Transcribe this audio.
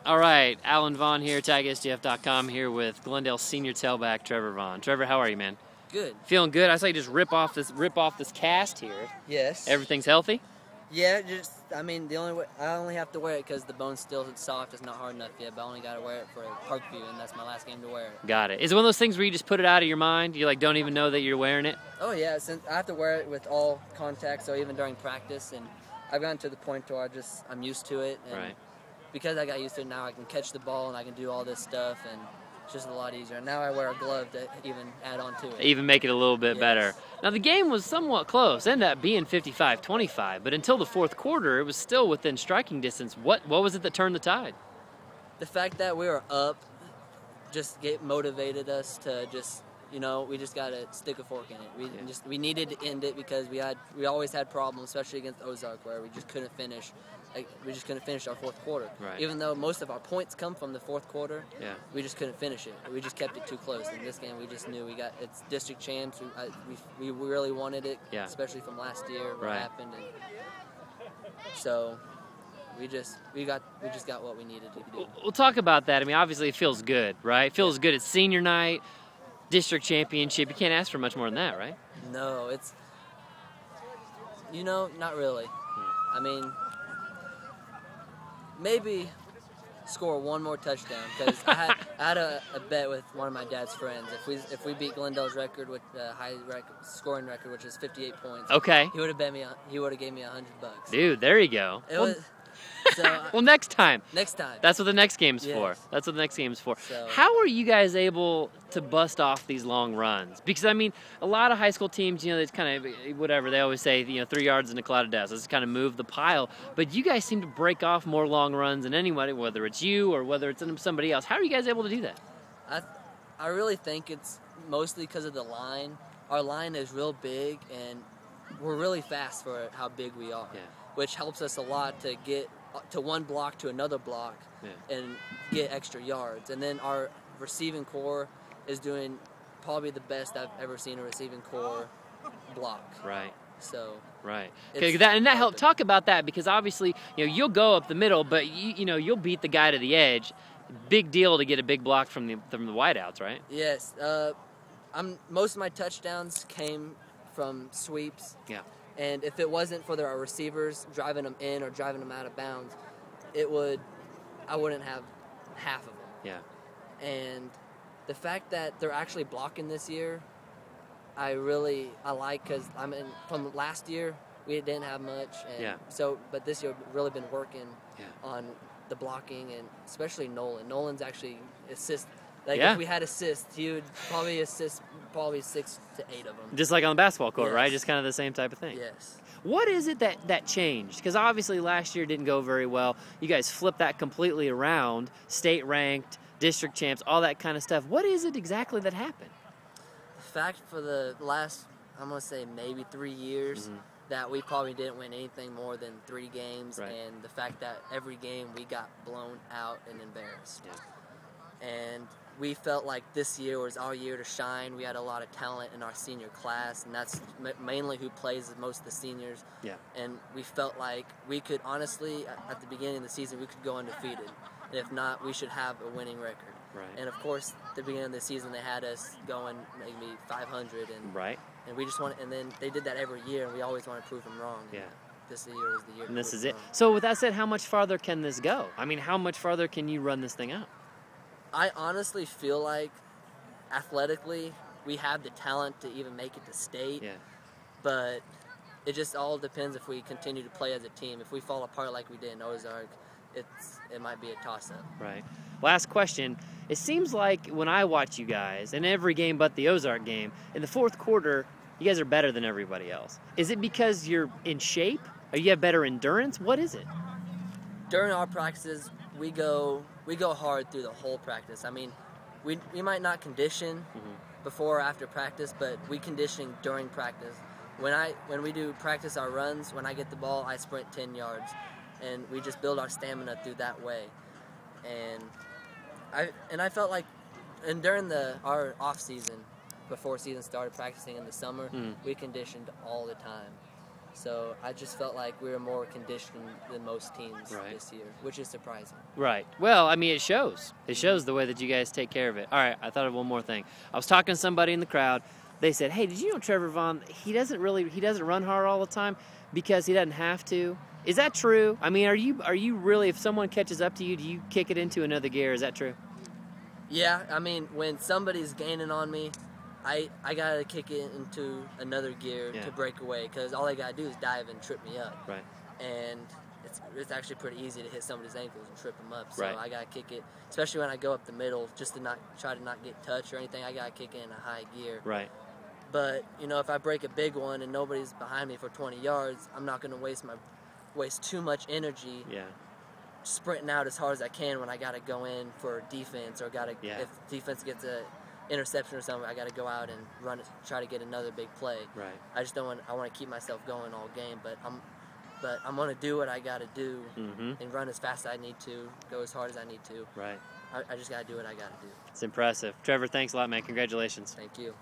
All right, Alan Vaughan here, TagSGF.com here with Glendale senior tailback Trevor Vaughn. Trevor, how are you, man? Good. Feeling good? I say just rip off this cast here. Yes. Everything's healthy? Yeah, I only have to wear it because the bone's still soft. It's not hard enough yet, but I only got to wear it for Parkview, and that's my last game to wear it. Got it. Is it one of those things where you just put it out of your mind? You don't even know that you're wearing it? Oh yeah, since I have to wear it with all contact, so even during practice, and I've gotten to the point where I'm used to it, and right. Because I got used to it now, I can catch the ball and I can do all this stuff, and it's just a lot easier. And now I wear a glove to even add on to it. Even make it a little bit better. Now, the game was somewhat close. Ended up being 55-25, but until the fourth quarter, it was still within striking distance. What was it that turned the tide? The fact that we were up motivated us to we just got to stick a fork in it. We needed to end it because we always had problems, especially against Ozark, where we just couldn't finish. We just couldn't finish our fourth quarter. Right. Even though most of our points come from the fourth quarter, we just couldn't finish it. We just kept it too close. In this game, we just knew it's district champs. We really wanted it, especially from last year. What happened, and so we just got what we needed to do. We'll talk about that. I mean, obviously, it feels good, right? It feels good. It's senior night, district championship. You can't ask for much more than that, right? No, it's not really. I mean, maybe score one more touchdown because I had a bet with one of my dad's friends. If we beat Glendale's record with the high scoring record, which is 58 points, okay, he would have gave me $100. Dude, there you go. Well, next time. Next time. That's what the next game's for. That's what the next game's for. How are you guys able to bust off these long runs? Because, I mean, a lot of high school teams, it's kind of, whatever, they always say, 3 yards in a cloud of dust. Let's kind of move the pile. But you guys seem to break off more long runs than anybody, whether it's you or whether it's somebody else. How are you guys able to do that? I really think it's mostly because of the line. Our line is real big, and we're really fast for how big we are, which helps us a lot to get to one block to another block and get extra yards. And then our receiving core is doing probably the best I've ever seen a receiving core block. Right. So. Right. Okay, that helped. Talk about that because obviously you'll go up the middle, but you'll beat the guy to the edge. Big deal to get a big block from the wideouts, right? Yes. Most of my touchdowns came from sweeps. Yeah. And if it wasn't for our receivers driving them in or driving them out of bounds, I wouldn't have half of them. Yeah. And the fact that they're actually blocking this year, I like because from last year we didn't have much, and but this year we've really been working on the blocking, and especially Nolan. Nolan's actually assist. If we had assists, he would probably assist 6 to 8 of them. Just like on the basketball court, right? Just kind of the same type of thing. Yes. What is it that changed? Because obviously last year didn't go very well. You guys flipped that completely around, state ranked, district champs, all that kind of stuff. What is it exactly that happened? The fact for the last, I'm going to say maybe 3 years, that we probably didn't win anything more than 3 games, and the fact that every game we got blown out and embarrassed. Yeah. And we felt like this year was our year to shine. We had a lot of talent in our senior class, and that's mainly who plays most of the seniors. Yeah. And we felt like we could honestly, at the beginning of the season, we could go undefeated. And if not, we should have a winning record. Right. And of course, at the beginning of the season, they had us going maybe 500. And we just and then they did that every year, and we always want to prove them wrong. Yeah. This year was the year. And this is it. So with that said, how much farther can this go? I mean, how much farther can you run this thing out? I honestly feel like athletically we have the talent to even make it to state. Yeah. But it just all depends if we continue to play as a team. If we fall apart like we did in Ozark, it might be a toss-up. Right. Last question. It seems like when I watch you guys, in every game but the Ozark game, in the fourth quarter, you guys are better than everybody else. Is it because you're in shape? Or you have better endurance? What is it? During our practices, we go hard through the whole practice. I mean, we might not condition before or after practice, but we condition during practice. When we do practice our runs, when I get the ball, I sprint 10 yards, and we just build our stamina through that way. And I felt like, and during our off season, before season started practicing in the summer, we conditioned all the time. So I just felt like we were more conditioned than most teams this year, which is surprising. Right. Well, I mean, it shows. It shows the way that you guys take care of it. All right, I thought of one more thing. I was talking to somebody in the crowd. They said, "Hey, did you know Trevor Vaughn? He doesn't run hard all the time because he doesn't have to." Is that true? I mean, are you really, if someone catches up to you, do you kick it into another gear? Is that true? Yeah, I mean, when somebody's gaining on me, I gotta kick it into another gear to break away, because all I gotta do is dive and trip me up. Right. And it's actually pretty easy to hit somebody's ankles and trip them up. So I gotta kick it, especially when I go up the middle, just to try to not get touched or anything. I gotta kick it in a high gear. Right. But if I break a big one and nobody's behind me for 20 yards, I'm not gonna waste too much energy. Yeah. Sprinting out as hard as I can when I gotta go in for defense, or if defense gets a interception or something, I gotta go out and run it, try to get another big play. Right. I just don't want. I want to keep myself going all game, but I'm gonna do what I gotta do and run as fast as I need to, go as hard as I need to. Right. I just gotta do what I gotta do. It's impressive. Trevor, thanks a lot, man. Congratulations. Thank you.